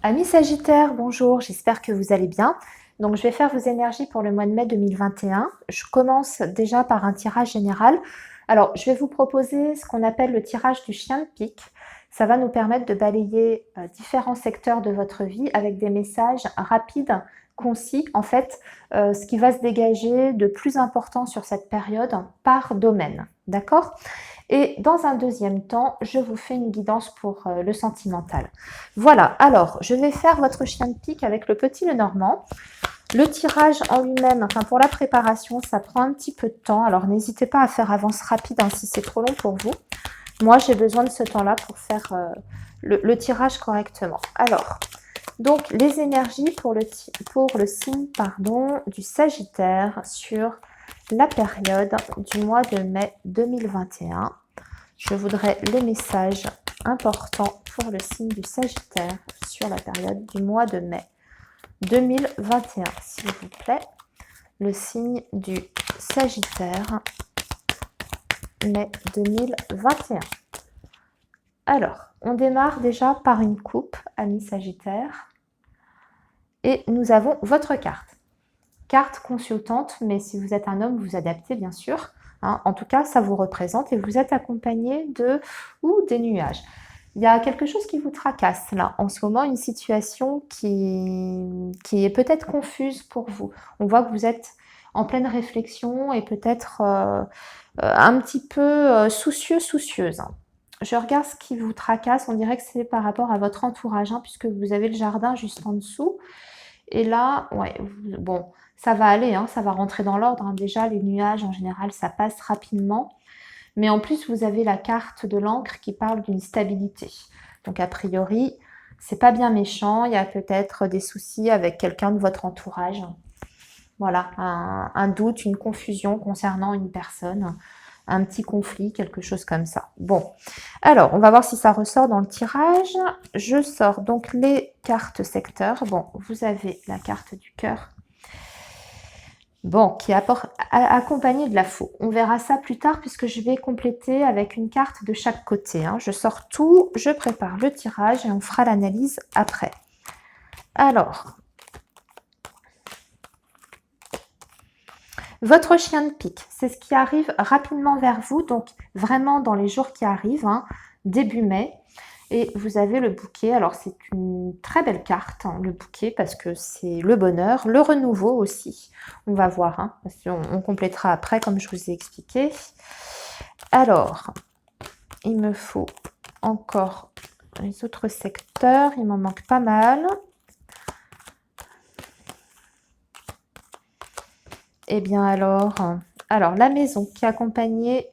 Amis Sagittaire, bonjour, j'espère que vous allez bien. Donc je vais faire vos énergies pour le mois de mai 2021. Je commence déjà par un tirage général. Alors je vais vous proposer ce qu'on appelle le tirage du chien de pique. Ça va nous permettre de balayer différents secteurs de votre vie avec des messages rapides, concis. En fait, ce qui va se dégager de plus important sur cette période par domaine. D'accord ? Et dans un deuxième temps, je vous fais une guidance pour le sentimental. Voilà, alors je vais faire votre chien de pique avec le petit Lenormand. Le tirage en lui-même, enfin pour la préparation, ça prend un petit peu de temps. Alors n'hésitez pas à faire avance rapide si c'est trop long pour vous. Moi, j'ai besoin de ce temps-là pour faire le tirage correctement. Alors, donc les énergies pour le signe du Sagittaire sur la période du mois de mai 2021. Je voudrais les messages importants pour le signe du Sagittaire sur la période du mois de mai 2021, s'il vous plaît. Le signe du Sagittaire, mai 2021. Alors, on démarre déjà par une coupe, amis Sagittaire. Et nous avons votre carte. Carte consultante, mais si vous êtes un homme, vous adaptez bien sûr. En tout cas, ça vous représente et vous êtes accompagné des nuages. Il y a quelque chose qui vous tracasse là, en ce moment, une situation qui est peut-être confuse pour vous. On voit que vous êtes en pleine réflexion et peut-être un petit peu soucieuse. Je regarde ce qui vous tracasse, on dirait que c'est par rapport à votre entourage, puisque vous avez le jardin juste en dessous. Et là, ouais, bon, ça va aller, ça va rentrer dans l'ordre. Déjà, les nuages, en général, ça passe rapidement. Mais en plus, vous avez la carte de l'encre qui parle d'une stabilité. Donc, a priori, c'est pas bien méchant. Il y a peut-être des soucis avec quelqu'un de votre entourage. Voilà, un doute, une confusion concernant une personne. Un petit conflit, quelque chose comme ça. Bon, alors, on va voir si ça ressort dans le tirage. Je sors donc les cartes secteurs. Bon, vous avez la carte du cœur. Bon, qui est accompagnée de la faux. On verra ça plus tard puisque je vais compléter avec une carte de chaque côté. Je sors tout, je prépare le tirage et on fera l'analyse après. Alors, votre chien de pique, c'est ce qui arrive rapidement vers vous, donc vraiment dans les jours qui arrivent, début mai. Et vous avez le bouquet. Alors, c'est une très belle carte, le bouquet, parce que c'est le bonheur, le renouveau aussi. On va voir, parce qu'on complétera après, comme je vous ai expliqué. Alors, il me faut encore les autres secteurs. Il m'en manque pas mal. Eh bien alors, la maison qui est accompagnée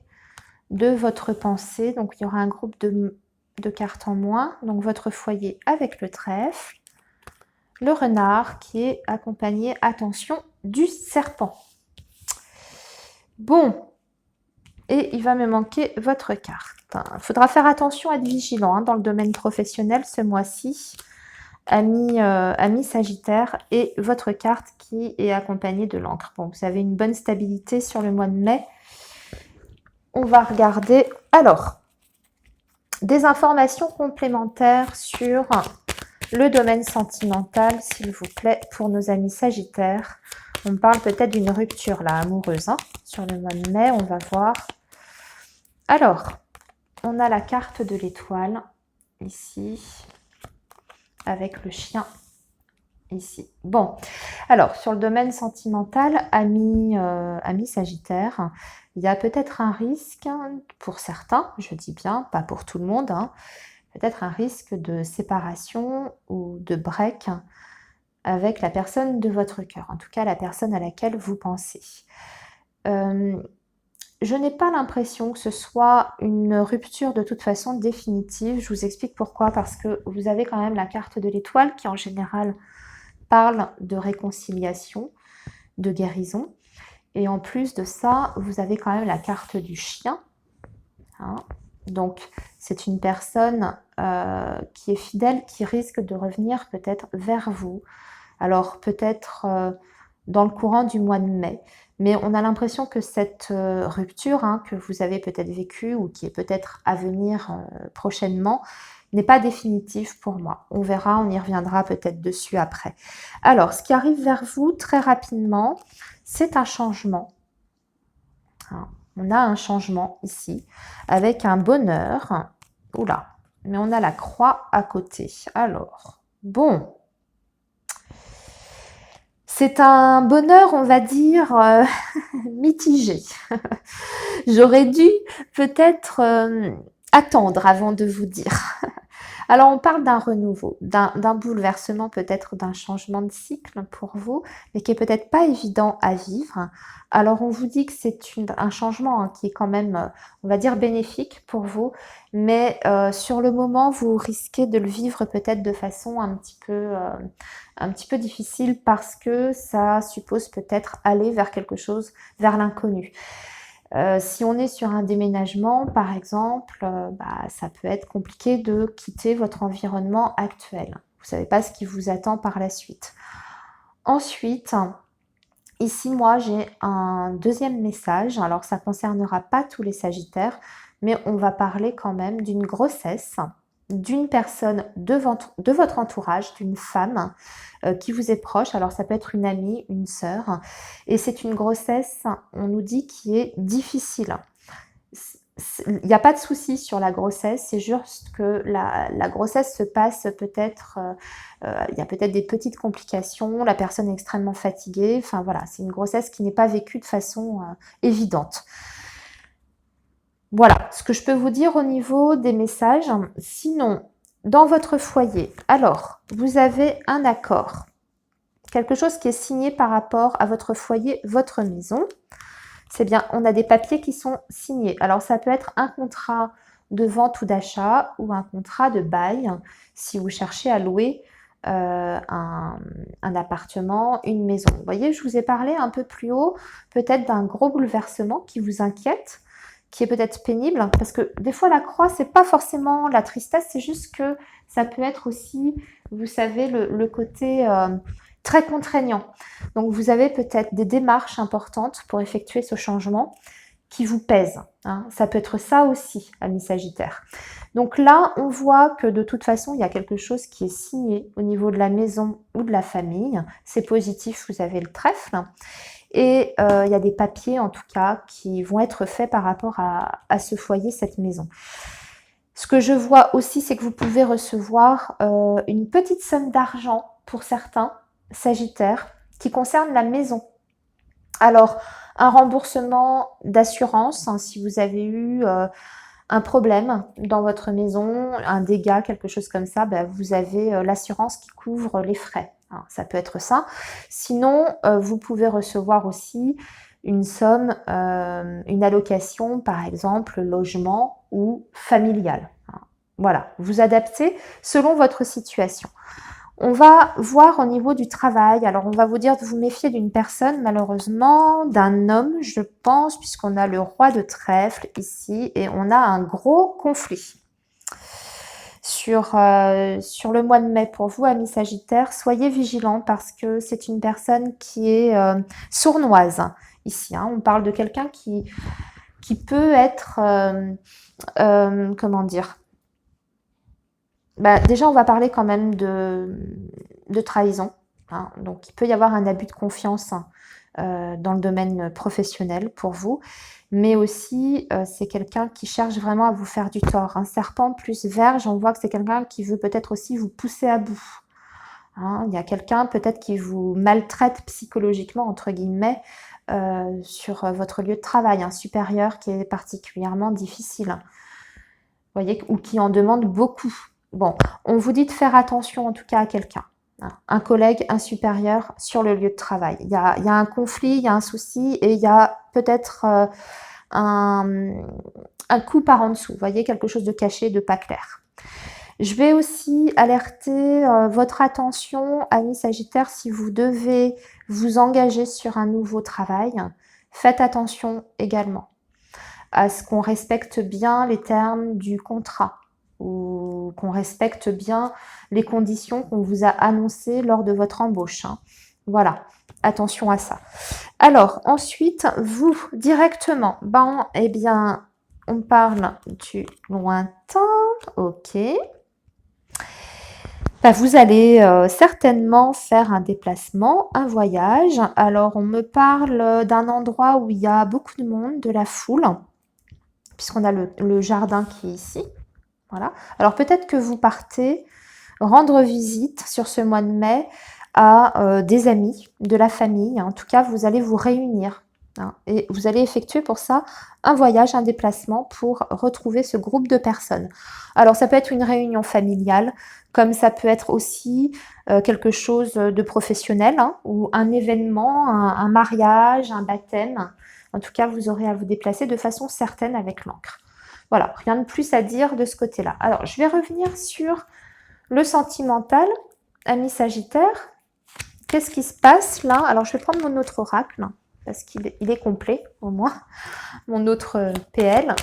de votre pensée. Donc, il y aura un groupe de cartes en moins. Donc, votre foyer avec le trèfle. Le renard qui est accompagné, attention, du serpent. Bon, et il va me manquer votre carte. Il faudra faire attention à être vigilant dans le domaine professionnel ce mois-ci. Ami Sagittaire, et votre carte qui est accompagnée de l'encre. Bon, vous avez une bonne stabilité sur le mois de mai. On va regarder. Alors, des informations complémentaires sur le domaine sentimental, s'il vous plaît, pour nos amis Sagittaires. On parle peut-être d'une rupture là, amoureuse, sur le mois de mai, on va voir. Alors, on a la carte de l'étoile, ici, avec le chien, ici. Bon, alors, sur le domaine sentimental, ami Sagittaire, il y a peut-être un risque, pour certains, je dis bien, pas pour tout le monde, peut-être un risque de séparation ou de break avec la personne de votre cœur, en tout cas la personne à laquelle vous pensez. Je n'ai pas l'impression que ce soit une rupture de toute façon définitive. Je vous explique pourquoi. Parce que vous avez quand même la carte de l'étoile qui en général parle de réconciliation, de guérison. Et en plus de ça, vous avez quand même la carte du chien. Donc, c'est une personne qui est fidèle, qui risque de revenir peut-être vers vous. Alors, peut-être dans le courant du mois de mai. Mais on a l'impression que cette rupture que vous avez peut-être vécue ou qui est peut-être à venir prochainement n'est pas définitive pour moi. On verra, on y reviendra peut-être dessus après. Alors, ce qui arrive vers vous très rapidement, c'est un changement. Hein, on a un changement ici, avec un bonheur. Oula, mais on a la croix à côté. Alors, bon. C'est un bonheur, on va dire, mitigé. J'aurais dû peut-être attendre avant de vous dire. Alors, on parle d'un renouveau, d'un bouleversement, peut-être d'un changement de cycle pour vous, mais qui est peut-être pas évident à vivre. Alors, on vous dit que c'est un changement hein, qui est quand même, on va dire, bénéfique pour vous, mais sur le moment, vous risquez de le vivre peut-être de façon un petit peu difficile parce que ça suppose peut-être aller vers quelque chose, vers l'inconnu. Si on est sur un déménagement, par exemple, ça peut être compliqué de quitter votre environnement actuel. Vous ne savez pas ce qui vous attend par la suite. Ensuite, ici, moi, j'ai un deuxième message. Alors, ça ne concernera pas tous les Sagittaires, mais on va parler quand même d'une grossesse d'une personne de votre entourage, d'une femme qui vous est proche. Alors ça peut être une amie, une sœur. Et c'est une grossesse, on nous dit, qui est difficile. Il n'y a pas de souci sur la grossesse, c'est juste que la grossesse se passe peut-être, il y a peut-être des petites complications, la personne est extrêmement fatiguée. Enfin voilà, c'est une grossesse qui n'est pas vécue de façon évidente. Voilà ce que je peux vous dire au niveau des messages. Sinon, dans votre foyer, alors, vous avez un accord. Quelque chose qui est signé par rapport à votre foyer, votre maison. C'est bien, on a des papiers qui sont signés. Alors, ça peut être un contrat de vente ou d'achat ou un contrat de bail si vous cherchez à louer un appartement, une maison. Vous voyez, je vous ai parlé un peu plus haut peut-être d'un gros bouleversement qui vous inquiète, qui est peut-être pénible, parce que des fois la croix, c'est pas forcément la tristesse, c'est juste que ça peut être aussi, vous savez, le côté très contraignant. Donc vous avez peut-être des démarches importantes pour effectuer ce changement qui vous pèsent. Hein. Ça peut être ça aussi, amis Sagittaire. Donc là, on voit que de toute façon, il y a quelque chose qui est signé au niveau de la maison ou de la famille. C'est positif, vous avez le trèfle. Et il y a des papiers, en tout cas, qui vont être faits par rapport à ce foyer, cette maison. Ce que je vois aussi, c'est que vous pouvez recevoir une petite somme d'argent pour certains Sagittaires qui concerne la maison. Alors, un remboursement d'assurance, hein, si vous avez eu un problème dans votre maison, un dégât, quelque chose comme ça, vous avez l'assurance qui couvre les frais. Hein, ça peut être ça. Sinon, vous pouvez recevoir aussi une somme, une allocation, par exemple, logement ou familial. Hein. Voilà, vous adaptez selon votre situation. On va voir au niveau du travail. Alors, on va vous dire de vous méfier d'une personne, malheureusement, d'un homme, je pense, puisqu'on a le roi de trèfle ici et on a un gros conflit. Sur le mois de mai, pour vous, amis Sagittaires, soyez vigilants parce que c'est une personne qui est sournoise ici. Hein. On parle de quelqu'un qui peut être, comment dire, déjà, on va parler quand même de trahison. Hein. Donc, il peut y avoir un abus de confiance dans le domaine professionnel pour vous. Mais aussi, c'est quelqu'un qui cherche vraiment à vous faire du tort. Un serpent plus Vierge, on voit que c'est quelqu'un qui veut peut-être aussi vous pousser à bout. Hein. Il y a quelqu'un peut-être qui vous maltraite psychologiquement, entre guillemets, sur votre lieu de travail. Un supérieur qui est particulièrement difficile. Vous voyez, ou qui en demande beaucoup. Bon, on vous dit de faire attention en tout cas à quelqu'un, hein, un collègue, un supérieur sur le lieu de travail. Il y a un conflit, il y a un souci et il y a peut-être un coup par en dessous, vous voyez, quelque chose de caché, de pas clair. Je vais aussi alerter votre attention, amis Sagittaires, si vous devez vous engager sur un nouveau travail, faites attention également à ce qu'on respecte bien les termes du contrat ou qu'on respecte bien les conditions qu'on vous a annoncées lors de votre embauche. Hein. Voilà, attention à ça. Alors, ensuite, vous, directement, eh bien, on parle du lointain, ok. bah, vous allez certainement faire un déplacement, un voyage. Alors, on me parle d'un endroit où il y a beaucoup de monde, de la foule, puisqu'on a le jardin qui est ici. Voilà. Alors, peut-être que vous partez rendre visite sur ce mois de mai à des amis, de la famille. En tout cas, vous allez vous réunir. Hein, et vous allez effectuer pour ça un voyage, un déplacement pour retrouver ce groupe de personnes. Alors, ça peut être une réunion familiale, comme ça peut être aussi quelque chose de professionnel, hein, ou un événement, un mariage, un baptême. En tout cas, vous aurez à vous déplacer de façon certaine avec l'encre. Voilà, rien de plus à dire de ce côté-là. Alors, je vais revenir sur le sentimental, ami Sagittaire. Qu'est-ce qui se passe là? Alors, je vais prendre mon autre oracle, parce qu'il est complet, au moins. Mon autre PL,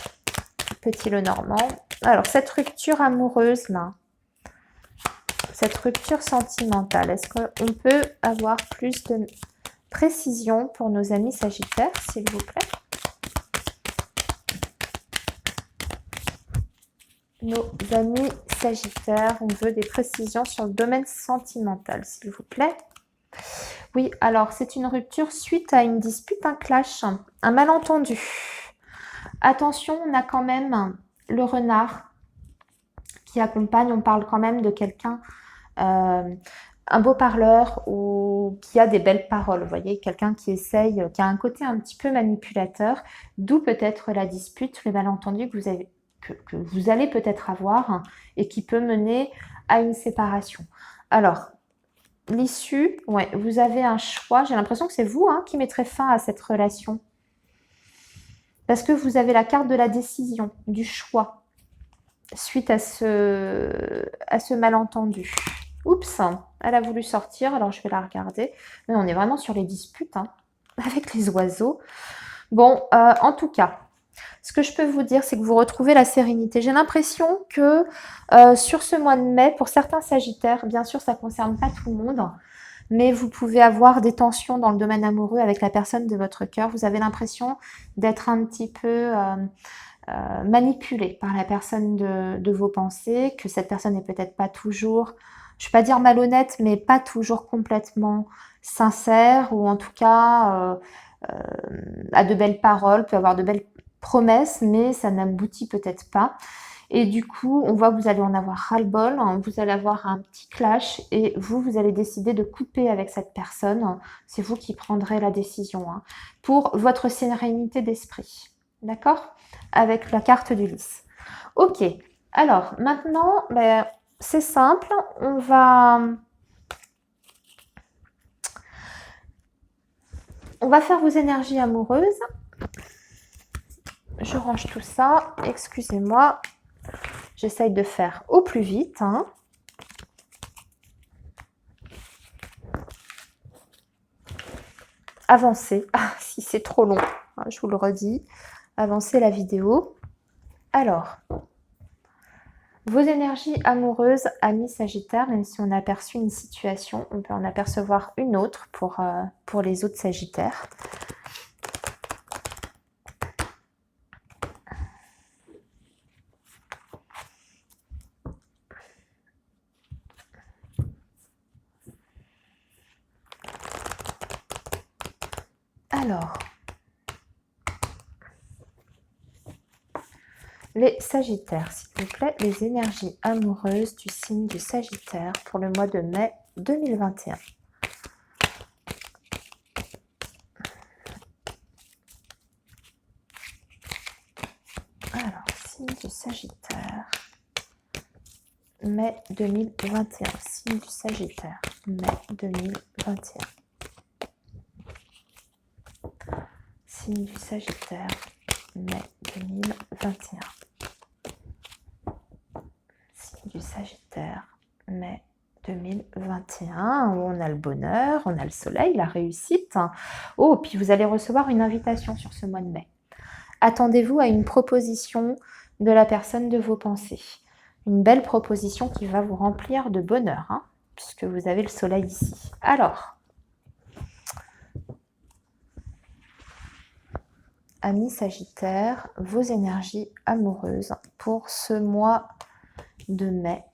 Petit Lenormand. Alors, cette rupture amoureuse là, cette rupture sentimentale, est-ce qu'on peut avoir plus de précision pour nos amis Sagittaires, s'il vous plaît? Nos amis Sagittaires, on veut des précisions sur le domaine sentimental, s'il vous plaît. Oui, alors c'est une rupture suite à une dispute, un clash, un malentendu. Attention, on a quand même le renard qui accompagne, on parle quand même de quelqu'un, un beau parleur ou qui a des belles paroles, vous voyez, quelqu'un qui essaye, qui a un côté un petit peu manipulateur, d'où peut-être la dispute, le malentendu que vous allez peut-être avoir et qui peut mener à une séparation. Alors, l'issue, ouais, vous avez un choix. J'ai l'impression que c'est vous qui mettrez fin à cette relation. Parce que vous avez la carte de la décision, du choix, suite à ce malentendu. Oups, elle a voulu sortir, alors je vais la regarder. Mais on est vraiment sur les disputes, avec les oiseaux. Bon, en tout cas, ce que je peux vous dire, c'est que vous retrouvez la sérénité. J'ai l'impression que sur ce mois de mai, pour certains Sagittaires, bien sûr, ça ne concerne pas tout le monde, mais vous pouvez avoir des tensions dans le domaine amoureux avec la personne de votre cœur. Vous avez l'impression d'être un petit peu manipulé par la personne de vos pensées, que cette personne n'est peut-être pas toujours, je ne vais pas dire malhonnête, mais pas toujours complètement sincère, ou en tout cas a de belles paroles, peut avoir de belles promesses, mais ça n'aboutit peut-être pas. Et du coup, on voit que vous allez en avoir ras-le-bol, vous allez avoir un petit clash et vous allez décider de couper avec cette personne. C'est vous qui prendrez la décision pour votre sérénité d'esprit. D'accord? Avec la carte du lys. Ok, alors maintenant, c'est simple, on va faire vos énergies amoureuses. Je range tout ça, excusez-moi. J'essaye de faire au plus vite. Avancez. Ah, si c'est trop long, je vous le redis. Avancez la vidéo. Alors, vos énergies amoureuses, amis Sagittaires, même si on a aperçu une situation, on peut en apercevoir une autre pour les autres Sagittaires. Alors, les Sagittaires, s'il vous plaît, les énergies amoureuses du signe du Sagittaire pour le mois de mai 2021. Alors, signe du Sagittaire, mai 2021. Signe du Sagittaire, mai 2021. Signe du Sagittaire, mai 2021. Signe du Sagittaire, mai 2021, où on a le bonheur, on a le soleil, la réussite. Oh, puis vous allez recevoir une invitation sur ce mois de mai. Attendez-vous à une proposition de la personne de vos pensées. Une belle proposition qui va vous remplir de bonheur, puisque vous avez le soleil ici. Alors, amis Sagittaire, vos énergies amoureuses pour ce mois de mai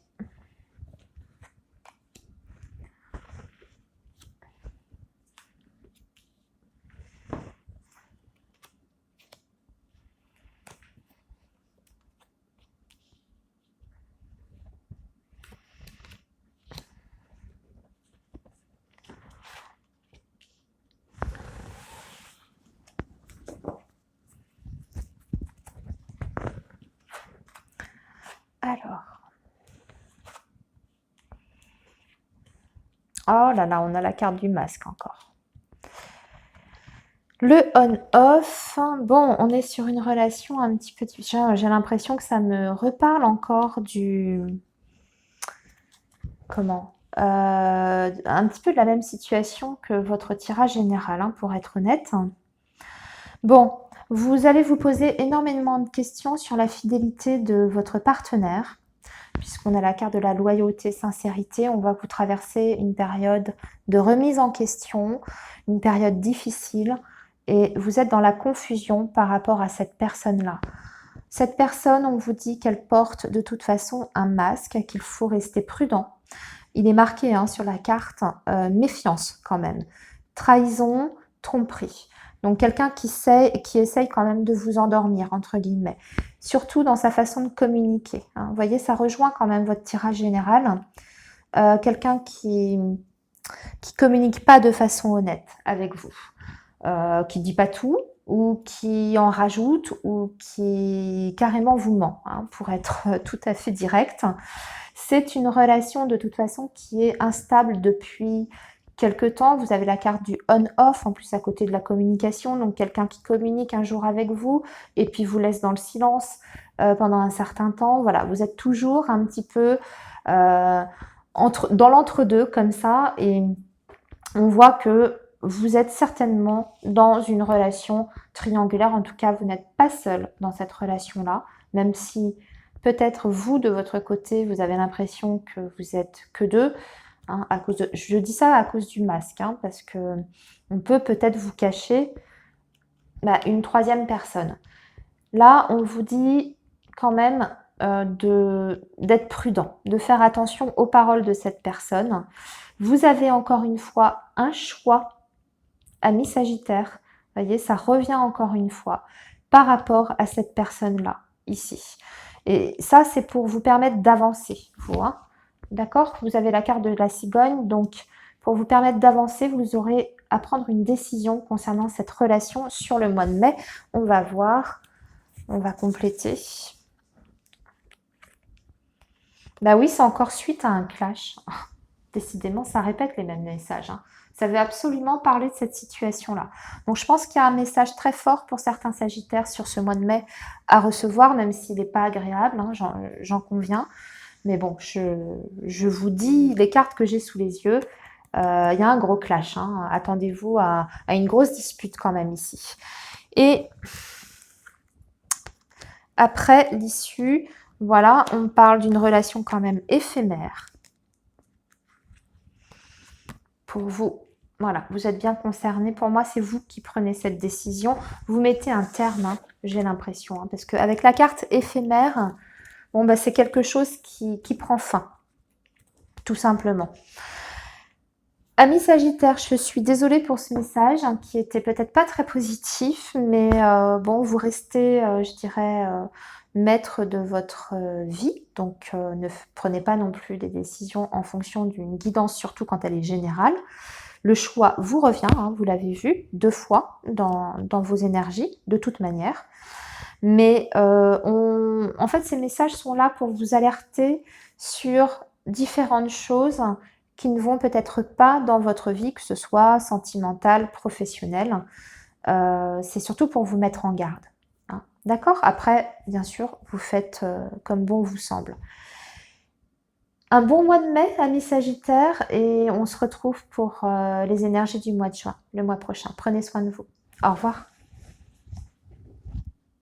Oh là là, on a la carte du masque encore. Le on-off, bon, on est sur une relation un petit peu... J'ai l'impression que ça me reparle encore du... Comment un petit peu de la même situation que votre tirage général, hein, pour être honnête. Bon, vous allez vous poser énormément de questions sur la fidélité de votre partenaire, puisqu'on a la carte de la loyauté, sincérité. On va vous traverser une période de remise en question, une période difficile, et vous êtes dans la confusion par rapport à cette personne-là. Cette personne, on vous dit qu'elle porte de toute façon un masque, qu'il faut rester prudent. Il est marqué, hein, sur la carte, méfiance quand même. Trahison, tromperie. Donc quelqu'un qui essaye quand même de vous endormir, entre guillemets. Surtout dans sa façon de communiquer, hein. Vous voyez, ça rejoint quand même votre tirage général. Quelqu'un qui communique pas de façon honnête avec vous. Qui dit pas tout, ou qui en rajoute, ou qui carrément vous ment, hein, pour être tout à fait direct. C'est une relation de toute façon qui est instable depuis quelque temps. Vous avez la carte du on-off, en plus à côté de la communication, donc quelqu'un qui communique un jour avec vous et puis vous laisse dans le silence pendant un certain temps. Voilà, vous êtes toujours un petit peu dans l'entre-deux comme ça, et on voit que vous êtes certainement dans une relation triangulaire. En tout cas, vous n'êtes pas seul dans cette relation-là, même si peut-être vous, de votre côté, vous avez l'impression que vous êtes que deux. Hein, je dis ça à cause du masque, hein, parce que on peut peut-être vous cacher une troisième personne. Là, on vous dit quand même d'être prudent, de faire attention aux paroles de cette personne. Vous avez encore une fois un choix, ami Sagittaire. Vous voyez, ça revient encore une fois par rapport à cette personne-là, ici. Et ça, c'est pour vous permettre d'avancer, vous, hein. D'accord? Vous avez la carte de la cigogne, donc pour vous permettre d'avancer, vous aurez à prendre une décision concernant cette relation sur le mois de mai. On va voir, on va compléter. Bah oui, c'est encore suite à un clash. Décidément, ça répète les mêmes messages, hein. Ça veut absolument parler de cette situation-là. Donc, je pense qu'il y a un message très fort pour certains Sagittaires sur ce mois de mai à recevoir, même s'il n'est pas agréable, hein, j'en conviens. Mais bon, je vous dis les cartes que j'ai sous les yeux. Il y a un gros clash, hein. Attendez-vous à une grosse dispute quand même ici. Et après l'issue, voilà, on parle d'une relation quand même éphémère. Pour vous, voilà, vous êtes bien concerné. Pour moi, c'est vous qui prenez cette décision. Vous mettez un terme, hein, j'ai l'impression, hein, parce qu'avec la carte éphémère, bon, bah, c'est quelque chose qui prend fin, tout simplement. Amis Sagittaire, je suis désolée pour ce message, hein, qui était peut-être pas très positif, mais bon, vous restez, je dirais, maître de votre vie, donc ne prenez pas non plus des décisions en fonction d'une guidance, surtout quand elle est générale. Le choix vous revient, hein, vous l'avez vu 2 fois dans vos énergies, de toute manière. Mais en fait, ces messages sont là pour vous alerter sur différentes choses qui ne vont peut-être pas dans votre vie, que ce soit sentimentale, professionnelle. C'est surtout pour vous mettre en garde, hein. D'accord? Après, bien sûr, vous faites comme bon vous semble. Un bon mois de mai, amis Sagittaire, et on se retrouve pour les énergies du mois de juin, le mois prochain. Prenez soin de vous. Au revoir.